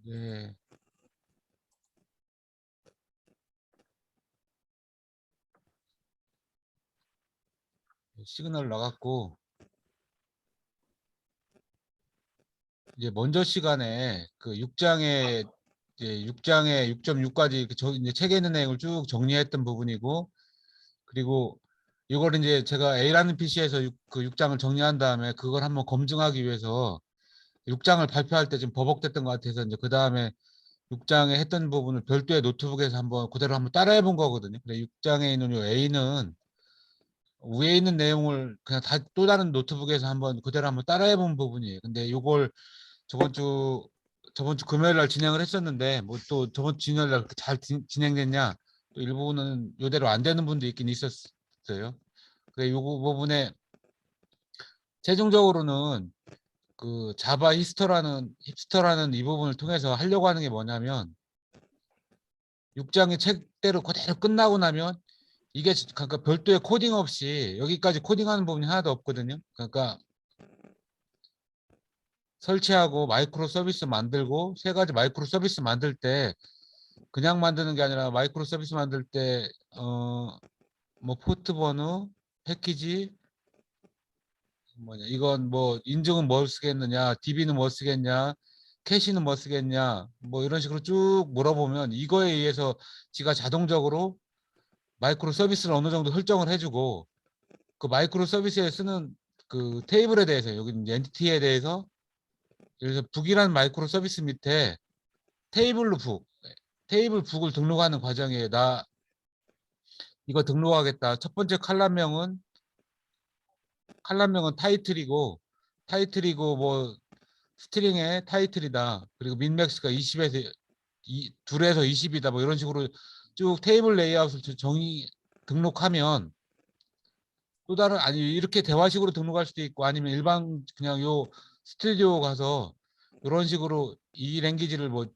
네. 시그널 나갔고 이제 먼저 시간에 그 6장에 이제 6장에 6.6까지 이제 책에 있는 내용을 쭉 정리했던 부분이고 그리고 이걸 이제 제가 A라는 PC에서 그 6장을 정리한 다음에 그걸 한번 검증하기 위해서 6장을 발표할 때 좀 버벅댔던 것 같아서 이제 그 다음에 6장에 했던 부분을 별도의 노트북에서 한번 그대로 한번 따라해 본 거거든요. 근데 6장에 있는 요 A는 위에 있는 내용을 그냥 또 다른 노트북에서 한번 그대로 한번 따라해 본 부분이에요. 근데 요걸 저번 주 저번 주 금요일 날 진행을 했었는데 뭐 또 저번 주 금요일 날 그렇게 잘 진행됐냐 또 일부분은 요대로 안 되는 분도 있긴 있었어요. 그래 요 부분에 최종적으로는 그 자바 힙스터라는 이 부분을 통해서 하려고 하는 게 뭐냐면 6장의 책대로 그대로 끝나고 나면 이게 그러니까 별도의 코딩 없이 여기까지 코딩하는 부분이 하나도 없거든요. 그러니까 설치하고 마이크로 서비스 만들고 세 가지 마이크로 서비스 만들 때 그냥 만드는 게 아니라 마이크로 서비스 만들 때 뭐 포트 번호, 패키지 뭐냐 이건 뭐 인증은 뭘 쓰겠느냐, DB는 뭐 쓰겠냐, 캐시는 뭐 쓰겠냐 뭐 이런 식으로 쭉 물어보면 이거에 의해서 지가 자동적으로 마이크로 서비스를 어느 정도 설정을 해주고 그 마이크로 서비스에 쓰는 그 테이블에 대해서 여기 이제 엔티티에 대해서 예를 들어서 북이라는 마이크로 서비스 밑에 테이블로 테이블 북을 등록하는 과정이에요. 나 이거 등록하겠다. 첫 번째 칼럼명은 타이틀이고 뭐 스트링의 타이틀이다. 그리고 민맥스가 20에서 둘에서 20이다. 뭐 이런 식으로 쭉 테이블 레이아웃을 등록하면 또 다른 아니 이렇게 대화식으로 등록할 수도 있고 아니면 일반 그냥 요 스튜디오 가서 이런 식으로 이 랭귀지를 뭐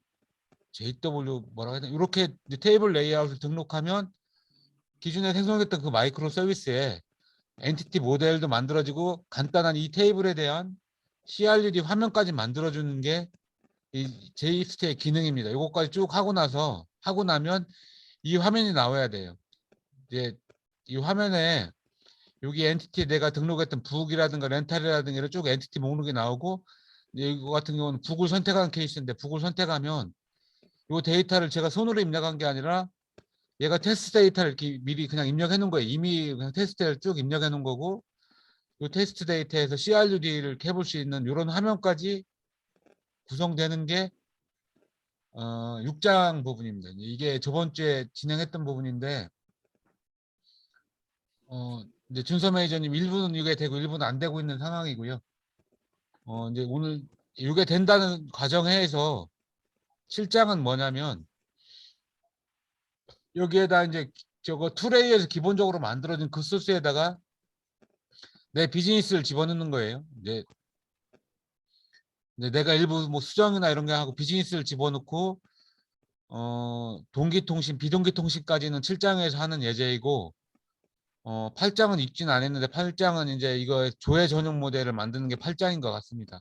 JW 뭐라고 해야 되나 이렇게 테이블 레이아웃을 등록하면 기존에 생성됐던 그 마이크로 서비스에 엔티티 모델도 만들어지고 간단한 이 테이블에 대한 CRUD 화면까지 만들어주는 게 이 JST의 기능입니다. 이것까지 쭉 하고 나면 이 화면이 나와야 돼요. 이제 이 화면에 여기 엔티티 내가 등록했던 북이라든가 렌탈이라든가 이런 쭉 엔티티 목록이 나오고 이거 같은 경우는 북을 선택한 케이스인데 북을 선택하면 이 데이터를 제가 손으로 입력한 게 아니라 얘가 테스트 데이터를 이렇게 미리 그냥 입력해 놓은 거예요. 이미 그냥 테스트를 쭉 입력해 놓은 거고 이 테스트 데이터에서 CRUD를 해볼 수 있는 이런 화면까지 구성되는 게 6장 부분입니다. 이게 저번 주에 진행했던 부분인데 이제 준서 매니저님 일부는 이게 되고 일부는 안 되고 있는 상황이고요. 이제 오늘 이게 된다는 과정에서 실장은 뭐냐면 여기에다 이제 저거 투레이에서 기본적으로 만들어진 그 소스에다가 내 비즈니스를 집어넣는 거예요. 이제 내가 일부 뭐 수정이나 이런 게 하고 비즈니스를 집어넣고 동기통신, 비동기통신까지는 7장에서 하는 예제이고 8장은 읽지는 않았는데 8장은 이제 이거 조회 전용 모델을 만드는 게 8장인 것 같습니다.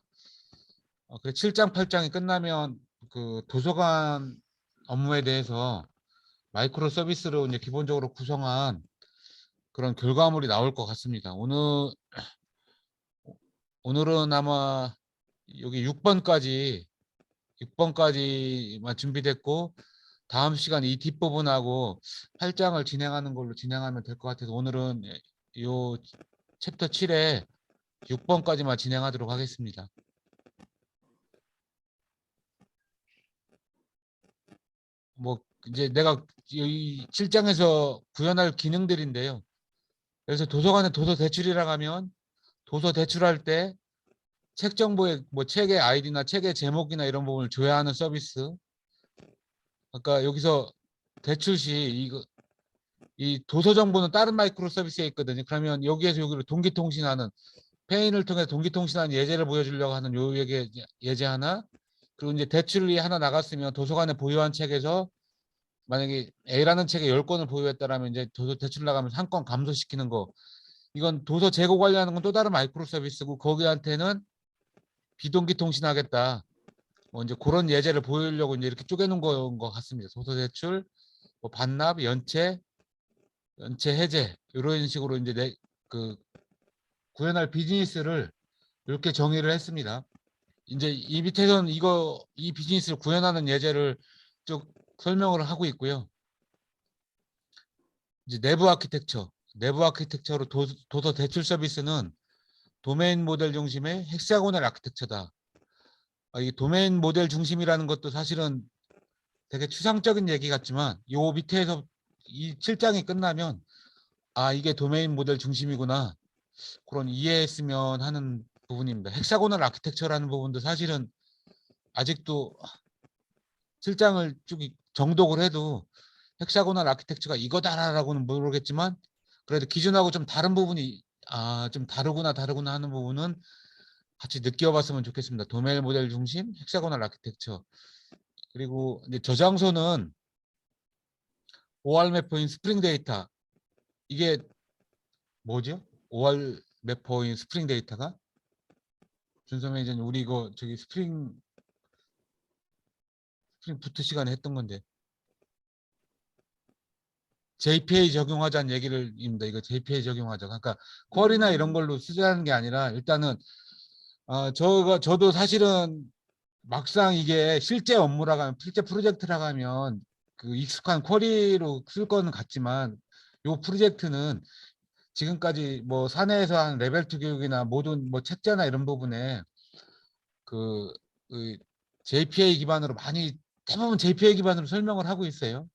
그래 7장, 8장이 끝나면 그 도서관 업무에 대해서 마이크로 서비스로 이제 기본적으로 구성한 그런 결과물이 나올 것 같습니다. 오늘은 아마 여기 6번까지만 준비됐고 다음 시간 이 뒷부분하고 8장을 진행하는 걸로 진행하면 될 것 같아서 오늘은 요 챕터 7에 6번까지만 진행하도록 하겠습니다. 뭐 이제 내가 이 7장에서 구현할 기능들인데요. 그래서 도서관에 도서 대출이라고 하면 도서 대출할 때 책 정보에 뭐 책의 아이디나 책의 제목이나 이런 부분을 조회하는 서비스. 아까 여기서 대출 시 이 도서 정보는 다른 마이크로 서비스에 있거든요. 그러면 여기에서 여기로 동기통신하는 페인을 통해 동기통신하는 예제를 보여주려고 하는 요 예제 하나 그리고 이제 대출이 하나 나갔으면 도서관에 보유한 책에서 만약에 A라는 책에 10권을 보유했다라면 이제 도서 대출 나가면 한 권 감소시키는 거 이건 도서 재고 관리하는 건 또 다른 마이크로 서비스고 거기한테는 비동기 통신하겠다. 뭐 이제 그런 예제를 보이려고 이제 이렇게 쪼개놓은 것 같습니다. 도서대출, 뭐 반납, 연체 해제 이런 식으로 이제 그 구현할 비즈니스를 이렇게 정의를 했습니다. 이제 이 밑에서는 이 비즈니스를 구현하는 예제를 쭉 설명을 하고 있고요. 이제 내부 아키텍처로 도서 대출 서비스는 도메인 모델 중심의 헥사고널 아키텍처다. 이 도메인 모델 중심이라는 것도 사실은 되게 추상적인 얘기 같지만 요 밑에서 이 7장이 끝나면 이게 도메인 모델 중심이구나. 그런 이해했으면 하는 부분입니다. 헥사고널 아키텍처라는 부분도 사실은 아직도 7장을 쭉 정독을 해도 헥사고널 아키텍처가 이거다라고는 모르겠지만 그래도 기존하고 좀 다른 부분이 좀 다르구나 하는 부분은 같이 느껴봤으면 좋겠습니다. 도메인 모델 중심 헥사고널 아키텍처. 그리고 이제 저장소는 OR 매퍼인 스프링 데이터. 이게 뭐죠? OR 매퍼인 스프링 데이터가? 준서 매니저님 우리 이거 저기 스프링 부트 시간에 했던 건데 JPA 적용하자는 얘기를 입니다. 이거 JPA 적용하자. 그러니까 쿼리나 이런 걸로 쓰자는 게 아니라 일단은 저도 사실은 막상 이게 실제 업무라고 하면 실제 프로젝트라고 하면 그 익숙한 쿼리로 쓸 거는 같지만 요 프로젝트는 지금까지 뭐 사내에서 한 레벨 2 교육이나 모든 뭐 책자나 이런 부분에 그, 그 JPA 기반으로 대부분 JPA 기반으로 설명을 하고 있어요.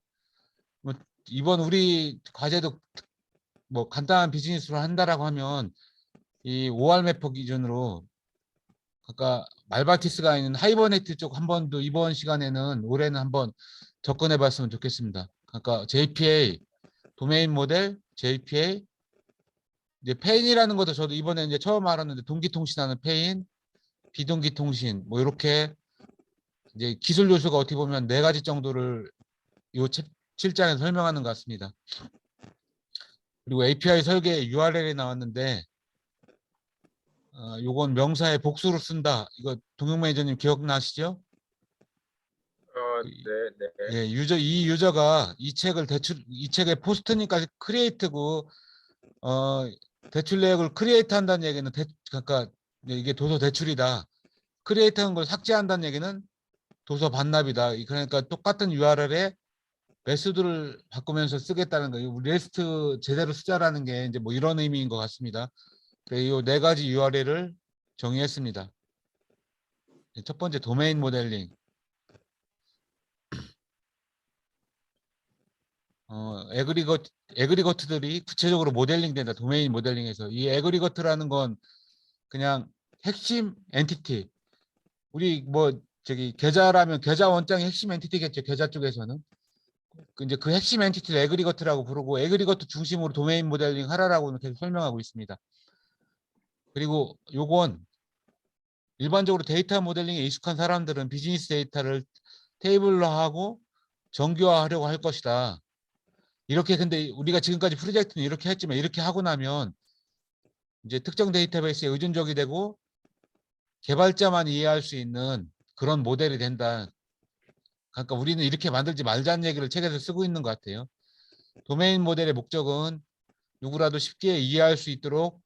뭐 이번 우리 과제도 뭐 간단한 비즈니스로 한다라고 하면 이 OR 매퍼 기준으로 아까 말바티스가 있는 하이버네트 쪽 한 번도 이번 시간에는 올해는 한번 접근해 봤으면 좋겠습니다. 아까 JPA 도메인 모델 JPA 이제 페인이라는 것도 저도 이번에 이제 처음 알았는데 동기통신하는 페인 비동기통신 뭐 이렇게 이제 기술 요소가 어떻게 보면 4가지 정도를 이 7장에서 설명하는 것 같습니다. 그리고 API 설계 URL이 나왔는데 요건 명사의 복수로 쓴다. 이거 동영 매니저님 기억나시죠? 네, 네. 예, 이 유저가 이 책의 포스트니까 크리에이트고 대출 내역을 크리에이트 한다는 얘기는 그러니까 이게 도서 대출이다. 크리에이트 한 걸 삭제한다는 얘기는 도서 반납이다. 그러니까 똑같은 URL에 메소드를 바꾸면서 쓰겠다는 거예요. 레스트 제대로 쓰자라는 게 이제 뭐 이런 의미인 것 같습니다. 이 4가지 URL을 정의했습니다. 첫 번째 도메인 모델링. 에그리거트들이 구체적으로 모델링 된다. 도메인 모델링에서. 이 에그리거트라는 건 그냥 핵심 엔티티. 우리 뭐 저기 계좌라면 계좌 원장이 핵심 엔티티겠죠. 계좌 쪽에서는. 이제 그 핵심 엔티티를 에그리거트라고 부르고 에그리거트 중심으로 도메인 모델링 하라라고 계속 설명하고 있습니다. 그리고 요건 일반적으로 데이터 모델링에 익숙한 사람들은 비즈니스 데이터를 테이블화하고 정규화하려고 할 것이다. 이렇게 근데 우리가 지금까지 프로젝트는 이렇게 했지만 이렇게 하고 나면 이제 특정 데이터베이스에 의존적이 되고 개발자만 이해할 수 있는 그런 모델이 된다. 그러니까 우리는 이렇게 만들지 말자는 얘기를 책에서 쓰고 있는 것 같아요. 도메인 모델의 목적은 누구라도 쉽게 이해할 수 있도록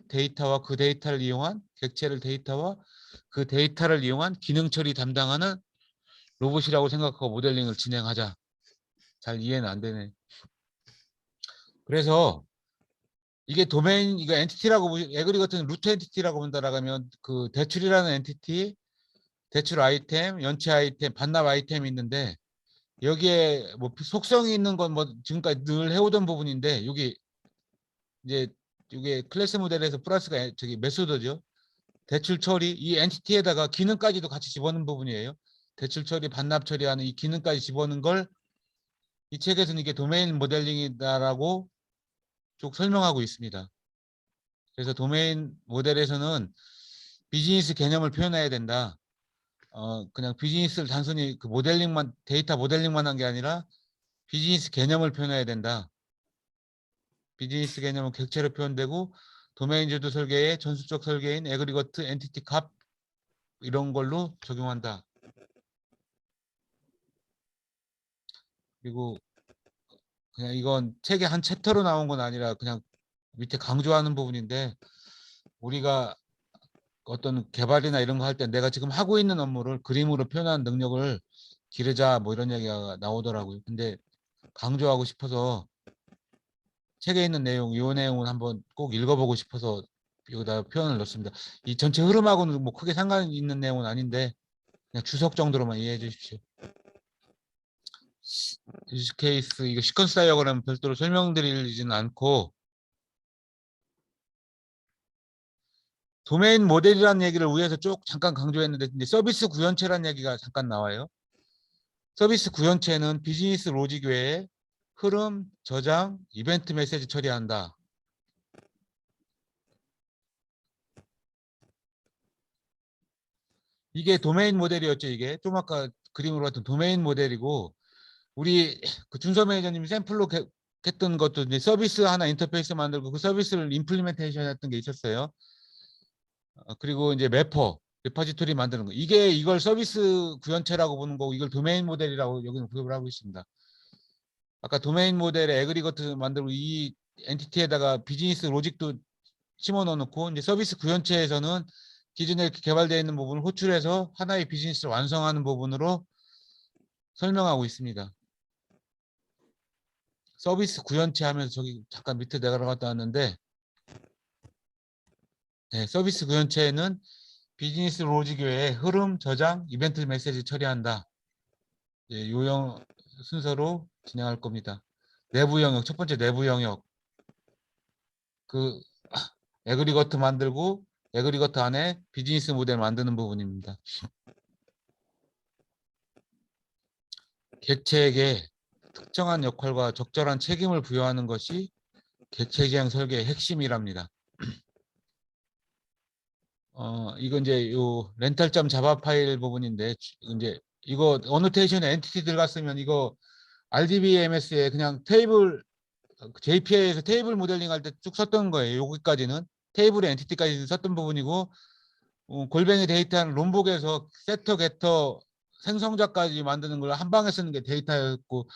데이터와 그 데이터를 이용한 기능 처리 담당하는 로봇이라고 생각하고 모델링을 진행하자. 잘 이해는 안 되네. 그래서 이게 도메인 이거 엔티티라고 에그리거트는 루트 엔티티라고 본다라고 하면 그 대출이라는 엔티티, 대출 아이템, 연체 아이템, 반납 아이템이 있는데 여기에 뭐 속성이 있는 건 뭐 지금까지 늘 해오던 부분인데 여기 이제 이게 클래스 모델에서 플러스가 저기 메소드죠. 대출 처리 이 엔티티에다가 기능까지도 같이 집어넣은 부분이에요. 대출 처리, 반납 처리하는 이 기능까지 집어넣은 걸 이 책에서는 이게 도메인 모델링이다라고 쭉 설명하고 있습니다. 그래서 도메인 모델에서는 비즈니스 개념을 표현해야 된다. 그냥 비즈니스를 단순히 그 모델링만 데이터 모델링만 한 게 아니라 비즈니스 개념을 표현해야 된다. 비즈니스 개념은 객체로 표현되고 도메인 주도 설계의 전수적 설계인 에그리거트 엔티티 값 이런 걸로 적용한다. 그리고 그냥 이건 책의 한 챕터로 나온 건 아니라 그냥 밑에 강조하는 부분인데, 우리가 어떤 개발이나 이런 거 할 때 내가 지금 하고 있는 업무를 그림으로 표현하는 능력을 기르자, 뭐 이런 얘기가 나오더라고요. 근데 강조하고 싶어서 책에 있는 내용, 이 내용은 한번 꼭 읽어보고 싶어서 여기다 표현을 넣습니다. 이 전체 흐름하고는 뭐 크게 상관 있는 내용은 아닌데 그냥 주석 정도로만 이해해 주십시오. 유즈 케이스, 이거 시퀀스 다이어그램 별도로 설명드리지는 않고, 도메인 모델이라는 얘기를 위에서 쭉 잠깐 강조했는데, 이제 서비스 구현체라는 얘기가 잠깐 나와요. 서비스 구현체는 비즈니스 로직 외에 흐름, 저장, 이벤트 메시지 처리한다. 이게 도메인 모델이었죠. 이게 좀 아까 그림으로 봤던 도메인 모델이고, 우리 그 준서 매니저님이 샘플로 했던 것도 이제 서비스 하나 인터페이스 만들고 그 서비스를 임플리멘테이션 했던 게 있었어요. 그리고 이제 매퍼, 레퍼지토리 만드는 거. 이게 이걸 서비스 구현체라고 보는 거고, 이걸 도메인 모델이라고 여기는 구역을 하고 있습니다. 아까 도메인 모델에 에그리거트 만들고 이 엔티티에다가 비즈니스 로직도 심어 넣어놓고, 이제 서비스 구현체에서는 기존에 이렇게 개발되어 있는 부분을 호출해서 하나의 비즈니스를 완성하는 부분으로 설명하고 있습니다. 서비스 구현체 하면서 저기 잠깐 밑에 내려갔다 왔는데, 네, 서비스 구현체는 비즈니스 로직 외에 흐름, 저장, 이벤트 메시지 처리한다. 예, 요령 순서로 진행할 겁니다. 내부 영역, 첫 번째 내부 영역. 그 에그리거트 만들고 에그리거트 안에 비즈니스 모델 만드는 부분입니다. 객체에게 특정한 역할과 적절한 책임을 부여하는 것이 객체 지향 설계의 핵심이랍니다. 이거 이제 요 렌탈점 자바 파일 부분인데, 이제 이거 어노테이션에 엔티티 들어갔으면 이거 RDBMS에 그냥 테이블, JPA에서 테이블 모델링 할 때 쭉 썼던 거예요. 여기까지는 테이블의 엔티티까지 썼던 부분이고, 골뱅이 데이터는 롬복에서 세터, 게터, 생성자까지 만드는 걸 한 방에 쓰는 게 데이터였고,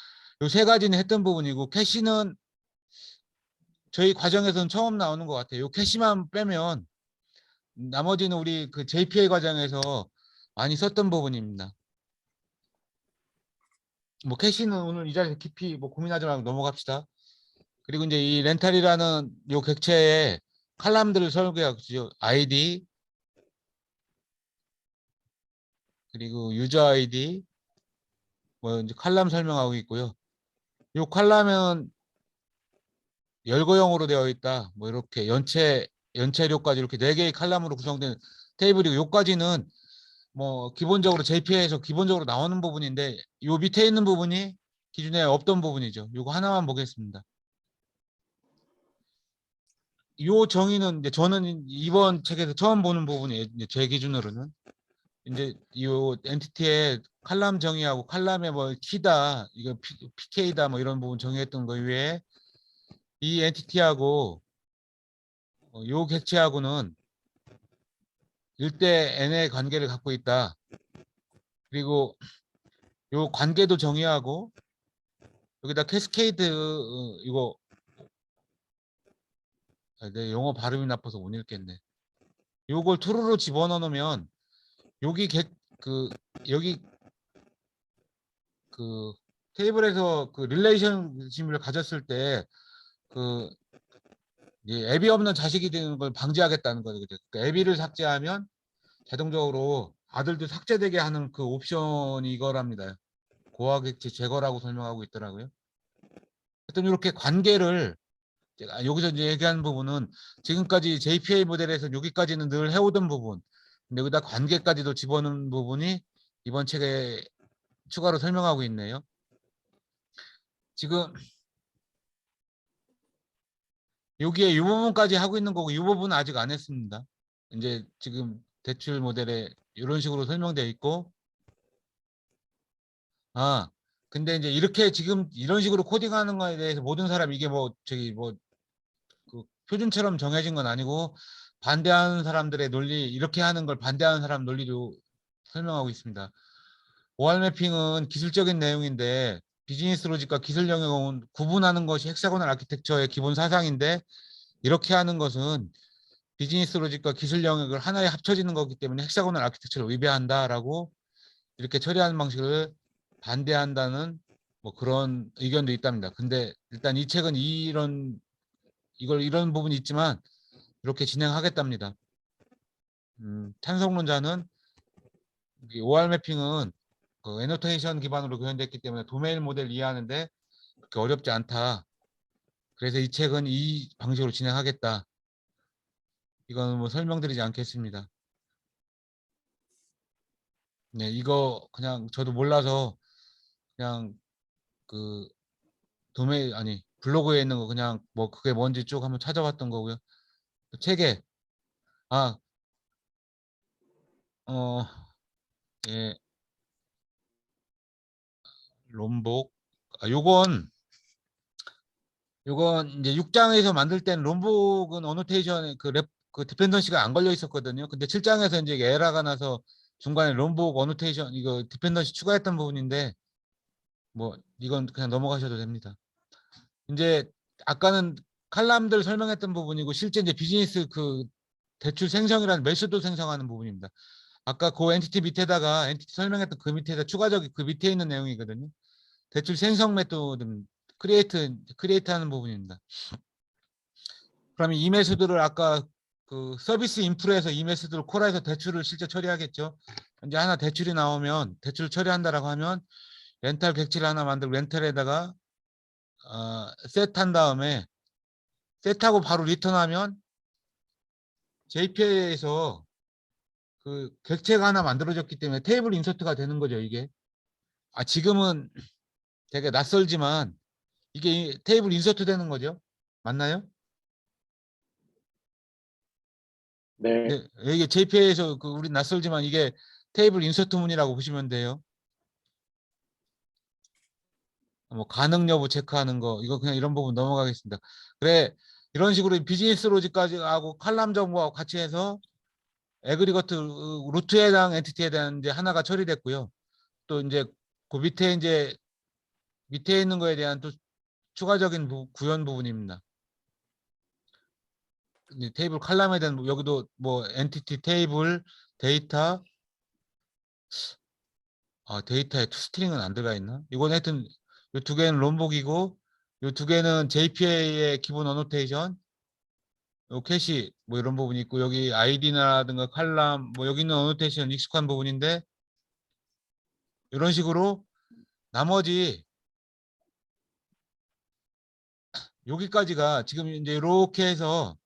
요 세 가지는 했던 부분이고, 캐시는 저희 과정에서는 처음 나오는 것 같아요. 요 캐시만 빼면 나머지는 우리 그 JPA 과정에서 많이 썼던 부분입니다. 뭐 캐시는 오늘 이 자리에서 깊이 뭐 고민하지 말고 넘어갑시다. 그리고 이제 이 렌탈이라는 요 객체의 칼럼들을 설계하죠. 아이디, 그리고 유저 아이디, 뭐 이제 칼럼 설명하고 있고요. 요 칼럼은 열거형으로 되어 있다. 뭐 이렇게 연체료까지 이렇게 네 개의 칼럼으로 구성된 테이블이고, 요까지는 뭐 기본적으로 JPA에서 기본적으로 나오는 부분인데, 요 밑에 있는 부분이 기존에 없던 부분이죠. 요거 하나만 보겠습니다. 요 정의는 이제 저는 이번 책에서 처음 보는 부분이에요. 이제 제 기준으로는 이제 요 엔티티의 칼럼 정의하고 칼럼의 뭐 키다, 이거 PK다, 뭐 이런 부분 정의했던 거 외에 이 엔티티하고 요 객체하고는 1대 n의 관계를 갖고 있다. 그리고 요 관계도 정의하고 여기다 캐스케이드, 이거 내 영어 발음이 나빠서 못 읽겠네. 요걸 true로 집어넣어 놓으면 여기 그 여기 그 테이블에서 그 릴레이션십을 가졌을 때 그 앱이 없는 자식이 되는 걸 방지하겠다는 거죠. 그러니까 앱이를 삭제하면 자동적으로 아들도 삭제되게 하는 그 옵션이 이거랍니다. 고화객체 제거라고 설명하고 있더라고요. 하여튼 이렇게 관계를 제가 여기서 이제 얘기하는 부분은 지금까지 JPA 모델에서 여기까지는 늘 해오던 부분, 근데 여기다 관계까지도 집어넣은 부분이 이번 책에 추가로 설명하고 있네요. 지금 여기에 이 부분까지 하고 있는 거고, 이 부분은 아직 안 했습니다. 이제 지금 대출 모델에 이런 식으로 설명되어 있고, 근데 이제 이렇게 지금 이런 식으로 코딩하는 거에 대해서 모든 사람 이게 뭐 저기 뭐 그 표준처럼 정해진 건 아니고, 반대하는 사람들의 논리, 이렇게 하는 걸 반대하는 사람 논리로 설명하고 있습니다. OR 매핑은 기술적인 내용인데 비즈니스 로직과 기술 영역은 구분하는 것이 헥사고널 아키텍처의 기본 사상인데, 이렇게 하는 것은 비즈니스 로직과 기술 영역을 하나에 합쳐지는 거기 때문에 헥사고널 아키텍처를 위배한다라고 이렇게 처리하는 방식을 반대한다는 뭐 그런 의견도 있답니다. 근데 일단 이 책은 이런 부분이 있지만 이렇게 진행하겠답니다. 찬성론자는 OR 매핑은 그 애노테이션 기반으로 구현됐기 때문에 도메인 모델 이해하는데 그렇게 어렵지 않다. 그래서 이 책은 이 방식으로 진행하겠다. 이건 뭐 설명드리지 않겠습니다. 네, 이거 그냥 저도 몰라서 그냥 그 블로그에 있는 거 그냥 뭐 그게 뭔지 쭉 한번 찾아봤던 거고요. 그 책에 아, 어, 예, 롬복. 요건 이제 6장에서 만들 땐 롬복은 어노테이션 그 디펜던시가 안 걸려 있었거든요. 근데 7장에서 이제 에러가 나서 중간에 롬복 어노테이션 이거 디펜던시 추가했던 부분인데 뭐 이건 그냥 넘어가셔도 됩니다. 이제 아까는 칼럼들 설명했던 부분이고 실제 이제 비즈니스 그 대출 생성이라는 메소드 생성하는 부분입니다. 아까 그 엔티티 밑에다가 엔티티 설명했던 그 밑에다 추가적인 그 밑에 있는 내용이거든요. 대출 생성 메소드 크리에이트 하는 부분입니다. 그러면 이 메소드를 아까 그 서비스 인프라에서 이 메소드를 콜해서 대출을 실제 처리하겠죠. 이제 하나 대출이 나오면 대출 처리한다라고 하면 렌탈 객지를 하나 만들고 렌탈에다가 셋한 다음에 셋하고 바로 리턴하면 JPA에서 그 객체가 하나 만들어졌기 때문에 테이블 인서트가 되는 거죠, 이게. 지금은 되게 낯설지만 이게 테이블 인서트 되는 거죠. 맞나요? 네, 네, 이게 JPA에서 그 우리 낯설지만 이게 테이블 인서트문이라고 보시면 돼요. 뭐 가능 여부 체크하는 거 이거 그냥 이런 부분 넘어가겠습니다. 그래, 이런 식으로 비즈니스 로직까지 하고 칼럼 정보하고 같이 해서 에그리거트 루트에 해당 엔티티에 대한 이제 하나가 처리됐고요. 또 이제 그 밑에 있는 거에 대한 또 추가적인 구현 부분입니다. 테이블 칼럼에 대한 여기도 뭐 엔티티 테이블 데이터 데이터에 투스트링은 안 들어가 있나? 이건 하여튼 이 두 개는 롬복이고 이 두 개는 JPA의 기본 어노테이션, 요 캐시 뭐 이런 부분이 있고 여기 아이디나라든가 칼럼 뭐 여기 있는 어노테이션 익숙한 부분인데 이런 식으로 나머지 여기까지가 지금 이제 이렇게 해서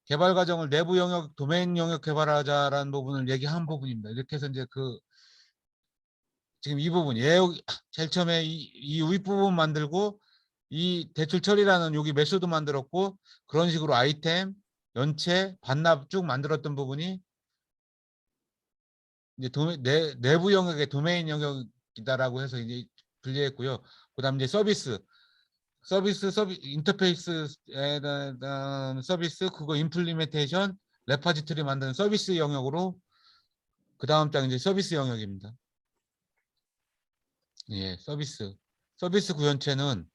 개발 과정을 내부 영역, 도메인 영역 개발하자라는 부분을 얘기한 부분입니다. 이렇게 해서 이제 지금 이 부분, 제일 처음에 이 윗부분 만들고 이 대출 처리라는 여기 메소드 만들었고 그런 식으로 아이템, 연체, 반납 쭉 만들었던 부분이 이제 내부 영역의 도메인 영역이다라고 해서 이제 분리했고요. 그다음 이제 인터페이스에 대한 서비스, 그거 임플리멘테이션, 레파지트리 만드는 서비스 영역으로 그 다음 장 이제 서비스 영역입니다. 예, 서비스 구현체는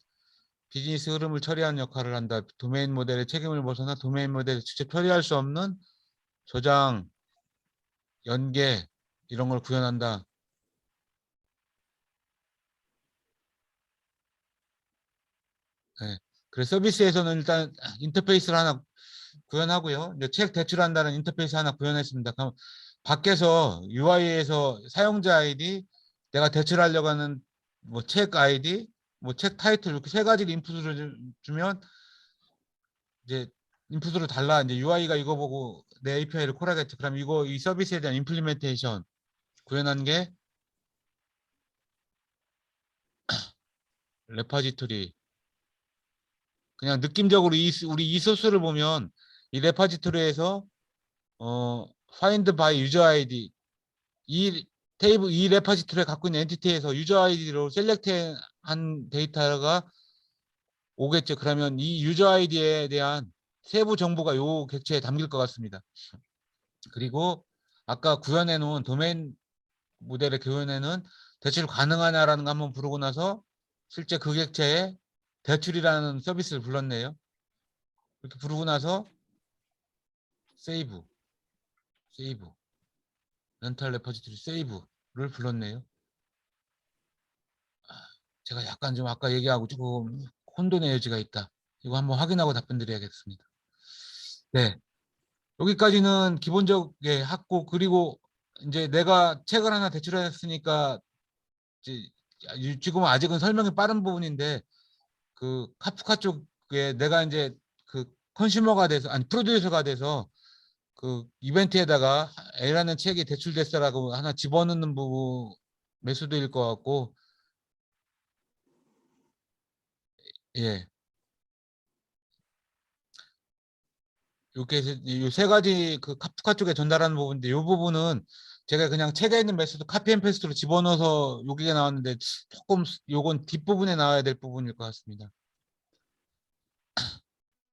비즈니스 흐름을 처리하는 역할을 한다. 도메인 모델의 책임을 벗어나 도메인 모델을 직접 처리할 수 없는 저장, 연계 이런 걸 구현한다. 예. 그래서 서비스에서는 일단 인터페이스를 하나 구현하고요. 이제 책 대출한다는 인터페이스 하나 구현했습니다. 그럼 밖에서 UI에서 사용자 아이디, 내가 대출하려고 하는 뭐 책 아이디, 뭐 책 타이틀 이렇게 세 가지를 인풋을 주면 이제 인풋으로 달라. 이제 UI가 이거 보고 내 API를 콜하겠죠. 그럼 이 서비스에 대한 임플리멘테이션 구현한 게 레파지토리. 그냥 느낌적으로 우리 이 소스를 보면 이 레파지토리에서 find by user ID 이 레파지토리에 갖고 있는 엔티티에서 유저 아이디로 셀렉트한 데이터가 오겠죠. 그러면 이 유저 아이디에 대한 세부 정보가 요 객체에 담길 것 같습니다. 그리고 아까 구현해 놓은 도메인 모델의 구현에는 대출 가능하냐라는 거 한번 부르고 나서 실제 그 객체에 대출이라는 서비스를 불렀네요. 이렇게 부르고 나서 세이브, 렌탈 레퍼지토리 세이브를 불렀네요. 제가 약간 좀 아까 얘기하고 조금 혼돈의 여지가 있다. 이거 한번 확인하고 답변 드려야겠습니다. 네. 여기까지는 기본적에 했고, 그리고 이제 내가 책을 하나 대출했으니까 이제 지금 아직은 설명이 빠른 부분인데 그 카프카 쪽에 내가 이제 그 컨슈머가 돼서 아니 프로듀서가 돼서 그 이벤트에다가 A라는 책이 대출됐어라고 하나 집어넣는 부분 매수도일 것 같고 예. 이렇게 이세 가지 그 카프카 쪽에 전달하는 부분인데 이 부분은 제가 그냥 책에 있는 메소드 카피 앤 페스트로 집어넣어서 여기가 나왔는데 조금 요건 뒷부분에 나와야 될 부분일 것 같습니다.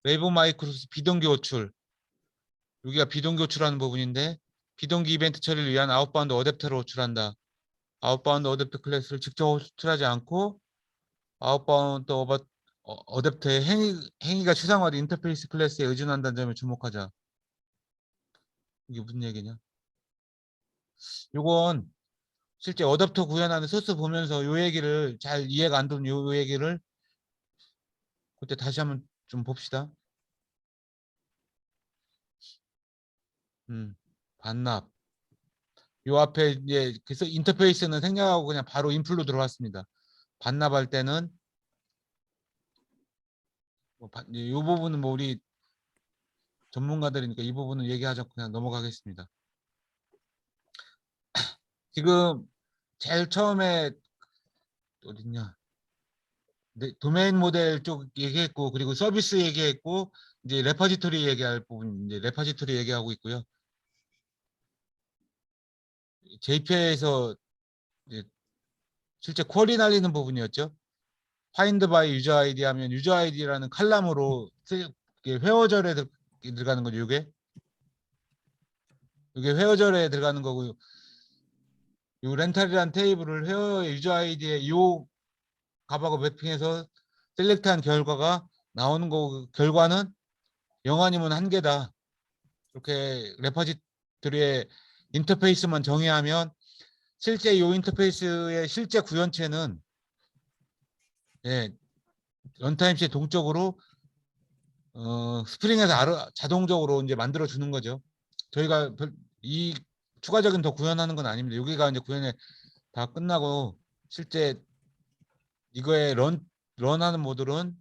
웨이브 마이크로스 비동기 호출 여기가 비동기 호출하는 부분인데 비동기 이벤트 처리를 위한 아웃바운드 어댑터를 호출한다. 아웃바운드 어댑터 클래스를 직접 호출하지 않고 아웃바운드 어댑터의 행위가 추상화된 인터페이스 클래스에 의존한다는 점에 주목하자. 이게 무슨 얘기냐? 요건 실제 어댑터 구현하는 소스 보면서 요 얘기를 잘 이해가 안 되는 요 얘기를 그때 다시 한번 좀 봅시다. 반납. 요 앞에 이제 그래서 인터페이스는 생략하고 그냥 바로 인플로 들어왔습니다. 반납할 때는 이 부분은 뭐 우리 전문가들이니까 이 부분은 얘기하자 그냥 넘어가겠습니다. 지금 제일 처음에 어딨냐? 네, 도메인 모델 쪽 얘기했고 그리고 서비스 얘기했고 이제 레퍼지토리 얘기할 부분 이제 레퍼지토리 얘기하고 있고요. JPA에서 실제 쿼리 날리는 부분이었죠. 파인드 바이 유저 아이디 하면 유저 아이디라는 칼럼으로 회어절에 들어가는 거죠. 이게 회어절에 들어가는 거고요. 이 렌탈이라는 테이블을 회어의 유저 아이디에 이 값하고 매핑해서 셀렉트한 결과가 나오는 거 결과는 0 아니면 1개다. 이렇게 레퍼지토리의 인터페이스만 정의하면 실제 이 인터페이스의 실제 구현체는 예, 런타임시에 동적으로 스프링에서 자동적으로 이제 만들어 주는 거죠. 저희가 이 추가적인 더 구현하는 건 아닙니다. 여기가 이제 구현이 다 끝나고 실제 이거에 런하는 모듈은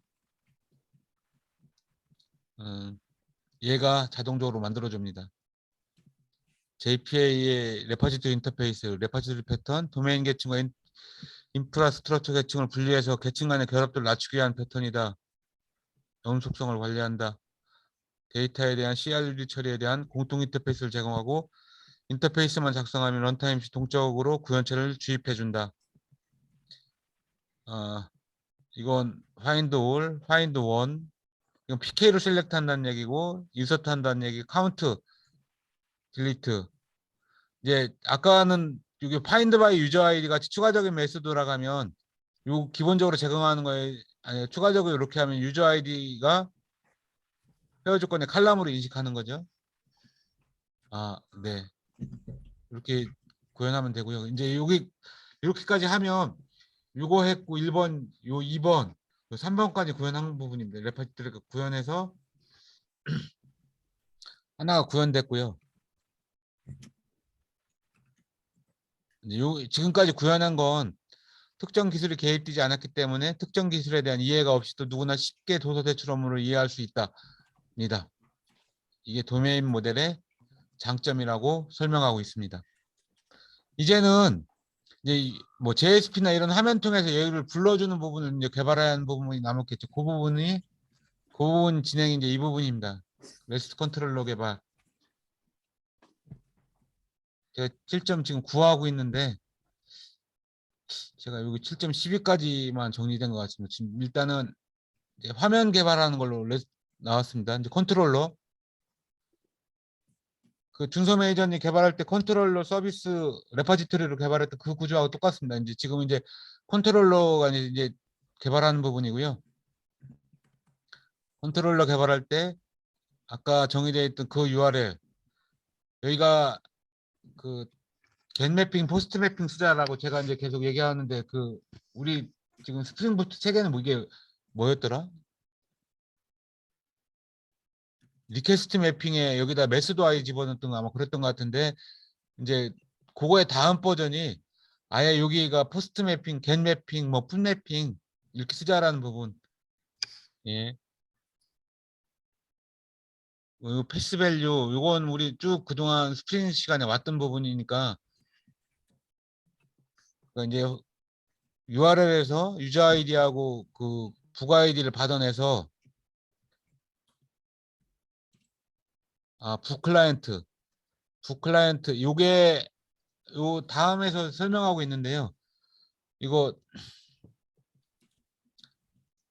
얘가 자동적으로 만들어 줍니다. JPA의 레퍼지토리 인터페이스, 레퍼지토리 패턴, 도메인 계층과 인프라스트럭처 계층을 분리해서 계층 간의 결합도를 낮추기 위한 패턴이다. 영음 속성을 관리한다. 데이터에 대한 CRUD 처리에 대한 공통 인터페이스를 제공하고 인터페이스만 작성하면 런타임 시 동적으로 구현체를 주입해준다. 이건 find all, find one. 이건 PK로 셀렉트 한다는 얘기고 인서트 한다는 얘기, 카운트, 딜리트. 이제 아까는 여기 find by user ID 같이 추가적인 메소드라 가면 요 기본적으로 제공하는 거에 아니 추가적으로 이렇게 하면 유저 아이디가 회원 조건의 칼럼으로 인식하는 거죠. 네. 이렇게 구현하면 되고요. 이제 여기 이렇게까지 하면 요거 했고 1번, 요 2번, 요 3번까지 구현한 부분입니다. 레퍼지토리가 구현해서 하나가 구현됐고요. 이제 지금까지 구현한 건 특정 기술이 개입되지 않았기 때문에 특정 기술에 대한 이해가 없이도 누구나 쉽게 도서 대출 업무를 이해할 수 있답니다. 이게 도메인 모델의 장점이라고 설명하고 있습니다. 이제는 이제 뭐 JSP나 이런 화면 통해서 얘를 불러주는 부분을 이제 개발해야 하는 부분이 남았겠죠. 그 부분 진행이 이제 이 부분입니다. 레스트 컨트롤러 개발. 제가 7점 지금 구하고 있는데 제가 여기 7.12까지만 정리된 것 같습니다. 지금 일단은 이제 화면 개발하는 걸로 나왔습니다. 이제 컨트롤러. 그 준서 매니저님 개발할 때 컨트롤러 서비스 레파지토리로 개발했던 그 구조하고 똑같습니다. 이제 지금 이제 컨트롤러가 이제 개발하는 부분이고요. 컨트롤러 개발할 때 아까 정의되어 있던 그 URL 여기가 그 겟 매핑, 포스트 매핑 쓰자라고 제가 이제 계속 얘기하는데 그 우리 지금 스프링 부트 체계는 뭐 이게 뭐였더라? 리퀘스트 매핑에 여기다 메소드 아이 집어넣었던 거 아마 그랬던 것 같은데 이제 그거의 다음 버전이 아예 여기가 포스트 매핑, 겟 매핑, 뭐 풋 매핑 이렇게 쓰자라는 부분. 예. 패스 밸류 요건 우리 쭉 그동안 스프링 시간에 왔던 부분이니까 그러니까 이제 URL에서 유저 아이디하고 그 부가 아이디를 받아내서 북클라이언트 요게 요 다음에서 설명하고 있는데요. 이거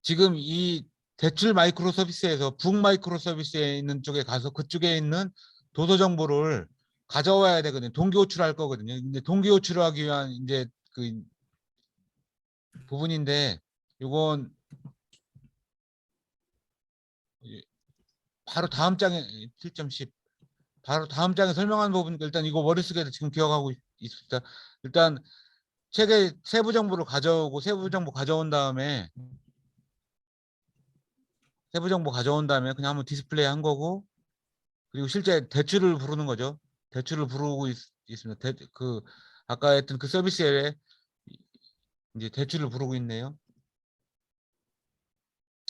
지금 이 대출 마이크로 서비스에서 북 마이크로 서비스에 있는 쪽에 가서 그쪽에 있는 도서 정보를 가져와야 되거든요. 동기 호출할 거거든요. 근데 동기 호출하기 위한 이제 그 부분인데 이건 바로 다음 장에 7.10 바로 다음 장에 설명한 부분이니까 일단 이거 머릿속에 지금 기억하고 있습니다. 일단 책의 세부 정보를 가져오고 세부 정보 가져온 다음에 그냥 한번 디스플레이 한 거고 그리고 실제 대출을 부르는 거죠. 대출을 부르고 있습니다. 그 아까 했던 그 서비스에 이제 대출을 부르고 있네요.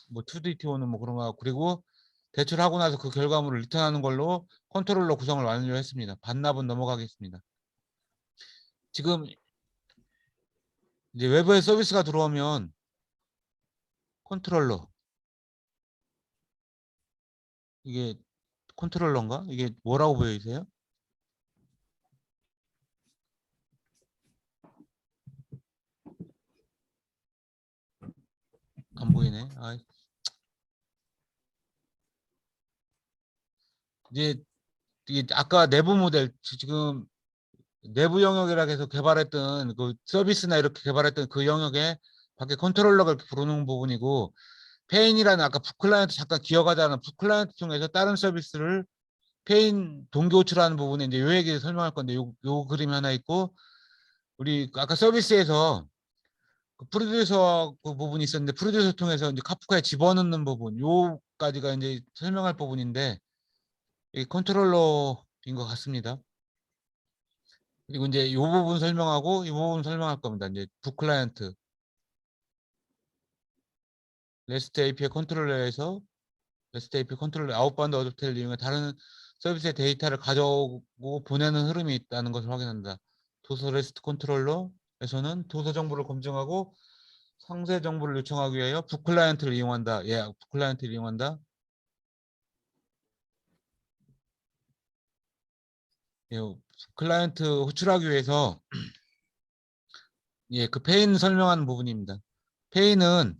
뭐 2DTO는 뭐 그런 거 같고 그리고 대출하고 나서 그 결과물을 리턴하는 걸로 컨트롤러 구성을 완료했습니다. 반납은 넘어가겠습니다. 지금 이제 외부에 서비스가 들어오면 컨트롤러 이게 컨트롤러인가? 이게 뭐라고 보이세요? 안 보이네. 아, 이제 이게 아까 내부 모델 지금 내부 영역이라 해서 개발했던 그 서비스나 이렇게 개발했던 그 영역에 밖에 컨트롤러가 이렇게 부르는 부분이고 페인이라는 아까 북클라이언트 잠깐 기억하자는 북클라이언트 중에서 다른 서비스를 페인 동기 호출하는 부분에 이제 요 얘기 설명할 건데 요 그림이 하나 있고 우리 아까 서비스에서 그 프로듀서 그 부분이 있었는데 프로듀서 통해서 이제 카프카에 집어넣는 부분 요까지가 이제 설명할 부분인데 이 컨트롤러인 것 같습니다. 그리고 이제 이 부분 설명하고 이 부분 설명할 겁니다. 이제 북클라이언트 REST API 컨트롤러에서 REST API 컨트롤러 아웃바운드 어댑터를 이용해 다른 서비스의 데이터를 가져오고 보내는 흐름이 있다는 것을 확인한다. 도서 REST 컨트롤러에서는 도서 정보를 검증하고 상세 정보를 요청하기 위하여 북클라이언트를 이용한다. 예, 북클라이언트를 이용한다. 예, 클라이언트 호출하기 위해서 예, 그 페인 설명하는 부분입니다. 페인은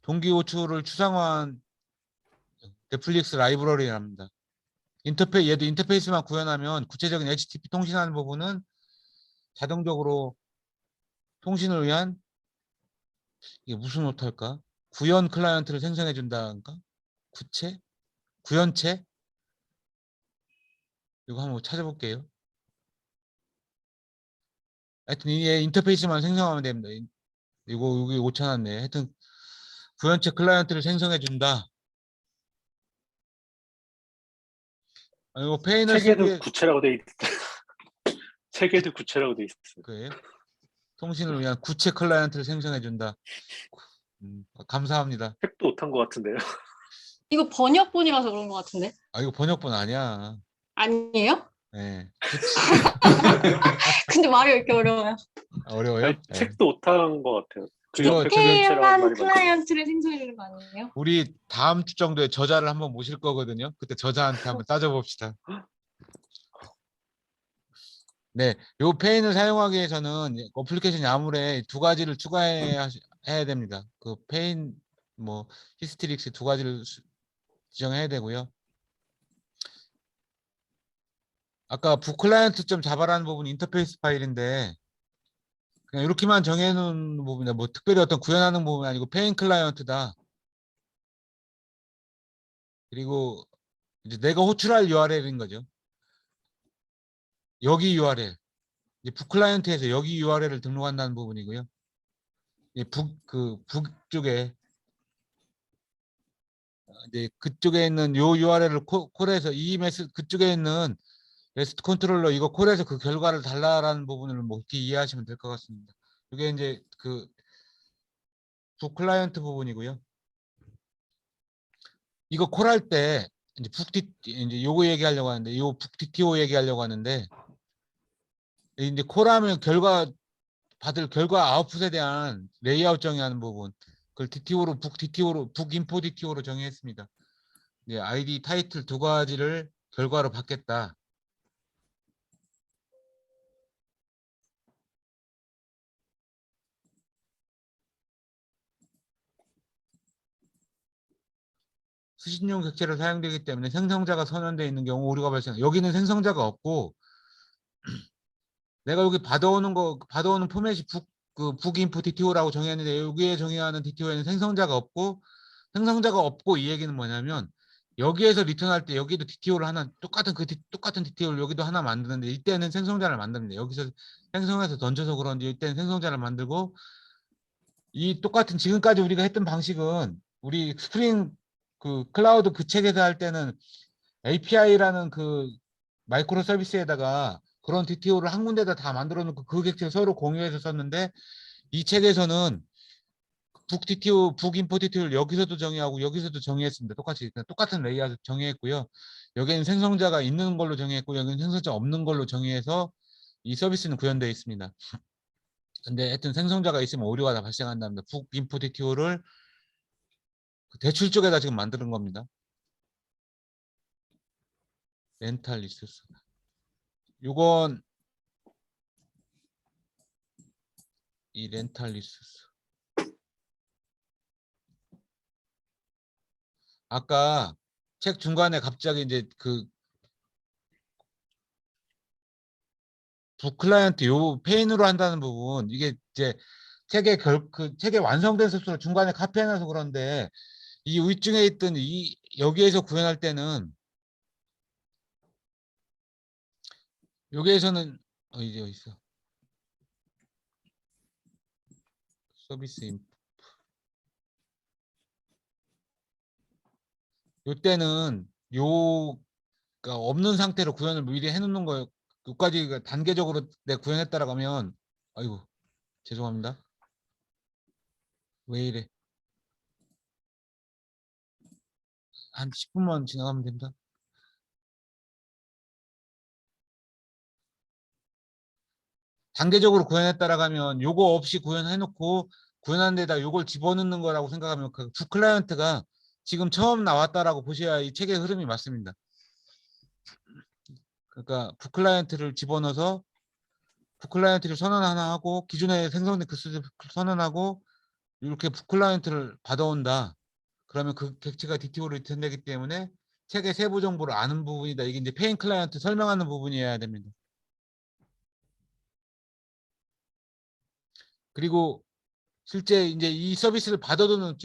동기 호출을 추상화한 넷플릭스 라이브러리랍니다. 얘도 인터페이스만 구현하면 구체적인 HTTP 통신하는 부분은 자동적으로 통신을 위한 이게 무슨 오탈까? 구현 클라이언트를 생성해 준다는가? 구현체? 이거 한번 찾아볼게요. 하여튼 이 인터페이스만 생성하면 됩니다. 이거 여기 5천 원네. 하여튼 구현체 클라이언트를 생성해 준다. 이거 페인을 쓰기 책에도 위해 구체라고 돼 있. 책에도 구체라고 돼 있어요. 그예요. 통신을 위한 구체 클라이언트를 생성해 준다. 감사합니다. 책도 못한 것 같은데요. 이거 번역본이라서 그런 것 같은데. 아 이거 번역본 아니야. 아니에요? 네. 근데 말이 왜 이렇게 어려워요? 어려워요? 아니, 네. 책도 못한 것 같아요. 그 이거 옆에 저기 구현체라는 디테일한 말이 많아요. 클라이언트를 생성해 주는 거 아니에요? 우리 다음 주 정도에 저자를 한번 모실 거거든요. 그때 저자한테 한번 따져봅시다. 네, 요 페인을 사용하기 위해서는 어플리케이션 야물에 두 가지를 추가해야 됩니다. 그 페인 뭐 히스테릭스 두 가지를 지정해야 되고요. 아까 북클라이언트 점 자바라는 부분 인터페이스 파일인데 그냥 이렇게만 정해놓은 부분이다. 뭐 특별히 어떤 구현하는 부분이 아니고 페인 클라이언트다. 그리고 이제 내가 호출할 URL인 거죠. 여기 URL. 이제 북클라이언트에서 여기 URL을 등록한다는 부분이고요. 북쪽에 이제 그쪽에 있는 요 URL을 콜해서 EMS 그쪽에 있는 레스트 컨트롤러 이거 콜해서 그 결과를 달라라는 부분을 뭐 이렇게 이해하시면 될 것 같습니다. 이게 이제 그 북클라이언트 부분이고요. 이거 콜할 때 이제 이제 요거 얘기하려고 하는데 요 북DTO 얘기하려고 하는데 이제 콜하면 받을 결과 아웃풋에 대한 레이아웃 정의하는 부분 그걸 DTO로 북DTO로 북인포 DTO로 정의했습니다. 이제 아이디 타이틀 두 가지를 결과로 받겠다. 수신용 객체로 사용되기 때문에 생성자가 선언되어 있는 경우 오류가 발생. 여기는 생성자가 없고 내가 여기 받아오는 포맷이 북인포 DTO라고 정했는데 여기에 정의하는 DTO에는 생성자가 없고 이 얘기는 뭐냐면 여기에서 리턴할 때 여기도 DTO를 하나 똑같은 DTO를 여기도 하나 만드는데 이때는 생성자를 만듭니다. 여기서 생성해서 던져서 그런지 이때는 생성자를 만들고 이 똑같은 지금까지 우리가 했던 방식은 우리 스프링 그 클라우드 그 책에서 할 때는 API라는 그 마이크로 서비스에다가 그런 DTO를 한 군데다 다 만들어 놓고 그 객체를 서로 공유해서 썼는데 이 책에서는 북인포 DTO를 여기서도 정의하고 여기서도 정의했습니다. 똑같은 레이아웃 정의했고요. 여기는 생성자가 있는 걸로 정의했고 여기는 생성자 없는 걸로 정의해서 이 서비스는 구현되어 있습니다. 근데 하여튼 생성자가 있으면 오류가 다 발생한답니다. 북인포 DTO를 대출 쪽에다 지금 만드는 겁니다. 렌탈 리소스. 요건 이 렌탈 리소스. 아까 책 중간에 갑자기 이제 그 북클라이언트 요 페인으로 한다는 부분 이게 이제 책의 완성된 소스를 중간에 카피해놔서 그런데 이 위층에 있던 이 여기에서 구현할 때는 여기에서는 이제 어디 있어 서비스 요때는 요가 없는 상태로 구현을 미리 해놓는 거예요. 여기까지 단계적으로 내 구현했다라고 하면 아이고 죄송합니다. 왜 이래? 한 10분만 지나가면 됩니다. 단계적으로 구현했다라고 하면 요거 없이 구현해놓고 구현한 데다 요걸 집어넣는 거라고 생각하면 그 북클라이언트가 지금 처음 나왔다라고 보셔야 이 책의 흐름이 맞습니다. 그러니까 북클라이언트를 집어넣어서 북클라이언트를 선언 하나 하고 기존에 생성된 그 수준 선언하고 이렇게 북클라이언트를 받아온다. 그러면 그 객체가 DTO로 리턴되기 때문에 책의 세부 정보를 아는 부분이다. 이게 이제 페인 클라이언트 설명하는 부분이어야 됩니다. 그리고 실제 이제 이 서비스를 받아두는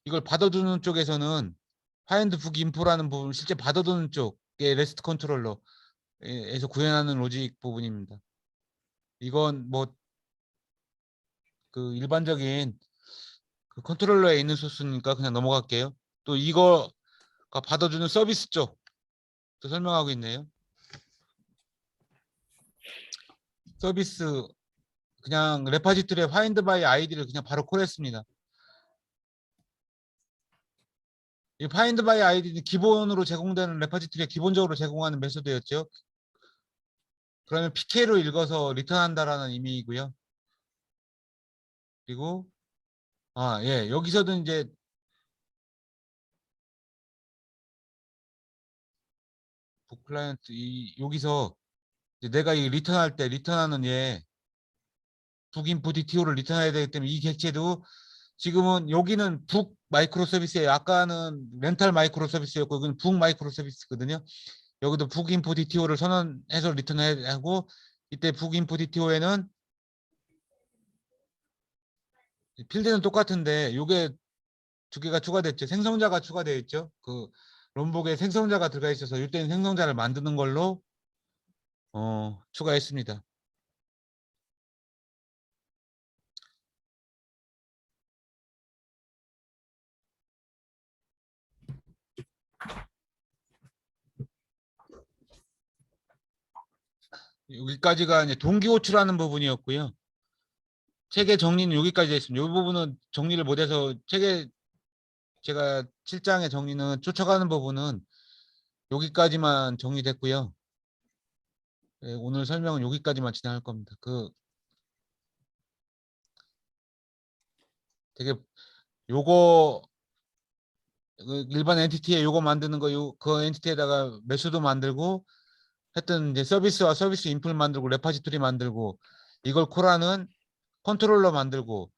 이걸 받아두는 쪽에서는 파인드 북 인포라는 부분 실제 받아두는 쪽의 레스트 컨트롤러에서 구현하는 로직 부분입니다. 이건 뭐 그 일반적인 그 컨트롤러에 있는 소스니까 그냥 넘어갈게요. 또 이거가 받아주는 서비스 쪽도 설명하고 있네요. 서비스 그냥 레파지토리에 파인드 바이 아이디를 그냥 바로 콜했습니다. 이 파인드 바이 아이디는 기본으로 제공되는 레파지토리에 기본적으로 제공하는 메소드였죠. 그러면 PK로 읽어서 리턴한다라는 의미이고요. 그리고 예, 여기서도 이제 북클라이언트 여기서 이제 내가 이 리턴할 때 리턴하는 북인포 DTO를 리턴해야 되기 때문에 이 객체도 지금은 여기는 북 마이크로 서비스예요. 아까는 렌탈 마이크로 서비스였고 여기는 북 마이크로 서비스거든요. 여기도 북 인포 DTO를 선언해서 리턴하고 이때 북 인포 DTO에는 필드는 똑같은데 요게 두 개가 추가됐죠. 생성자가 추가되어 있죠. 그 롬복에 생성자가 들어가 있어서 이때는 생성자를 만드는 걸로 추가했습니다. 여기까지가 이제 동기 호출하는 부분이었고요. 체계 정리는 여기까지 됐습니다. 이 부분은 정리를 못해서 체계 제가 7장의 정리는 쫓아가는 부분은 여기까지만 정리됐고요. 네, 오늘 설명은 여기까지만 진행할 겁니다. 되게 요거 일반 엔티티에 요거 만드는 거 그 엔티티에다가 매수도 만들고 하여튼 이제 서비스와 서비스 인풀 만들고 레파지토리 만들고 이걸 콜하는 컨트롤러 만들고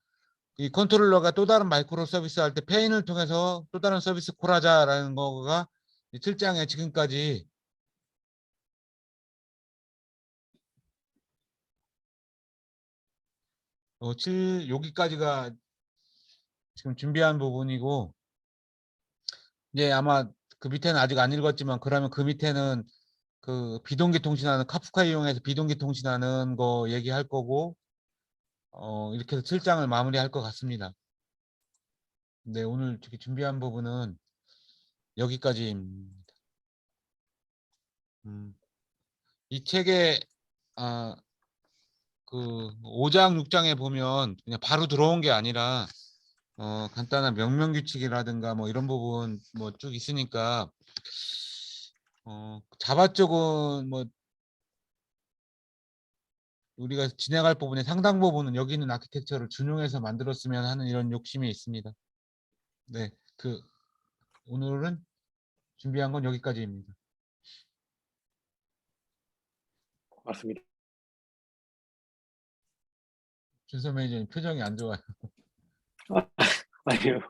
이 컨트롤러가 또 다른 마이크로 서비스 할 때 페인을 통해서 또 다른 서비스 콜하자라는 거가 7장에 지금까지 여기까지가 지금 준비한 부분이고 이제 아마 그 밑에는 아직 안 읽었지만 그러면 그 밑에는 그 비동기 통신하는 카프카 이용해서 비동기 통신하는 거 얘기할 거고 이렇게 해서 7장을 마무리할 것 같습니다. 네, 오늘 저기 준비한 부분은 여기까지입니다. 이 책에 그 5장, 6장에 보면 그냥 바로 들어온 게 아니라 간단한 명령 규칙이라든가 뭐 이런 부분 뭐 쭉 있으니까 자바 쪽은 뭐 우리가 진행할 부분의 상당 부분은 여기 있는 아키텍처를 준용해서 만들었으면 하는 이런 욕심이 있습니다. 네, 오늘은 준비한 건 여기까지입니다. 맞습니다. 준서 매니저님 표정이 안 좋아요. 아니요.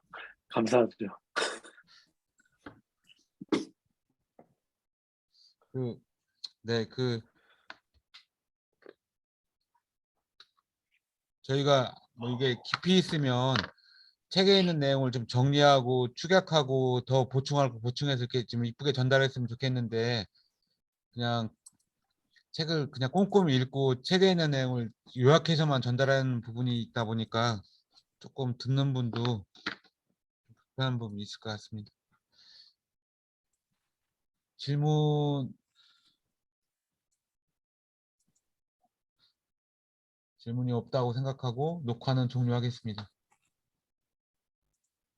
감사하죠. 네, 저희가 뭐 이게 깊이 있으면 책에 있는 내용을 좀 정리하고 축약하고 더 보충할 거 보충해서 이렇게 좀 이쁘게 전달했으면 좋겠는데 그냥 책을 그냥 꼼꼼히 읽고 책에 있는 내용을 요약해서만 전달하는 부분이 있다 보니까 조금 듣는 분도 불편한 부분이 있을 것 같습니다. 질문이 없다고 생각하고 녹화는 종료하겠습니다.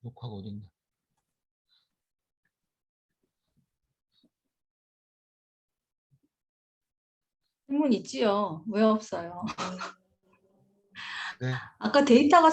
녹화가 어딨냐? 질문 있지요. 왜 없어요? 네. 아까 데이터가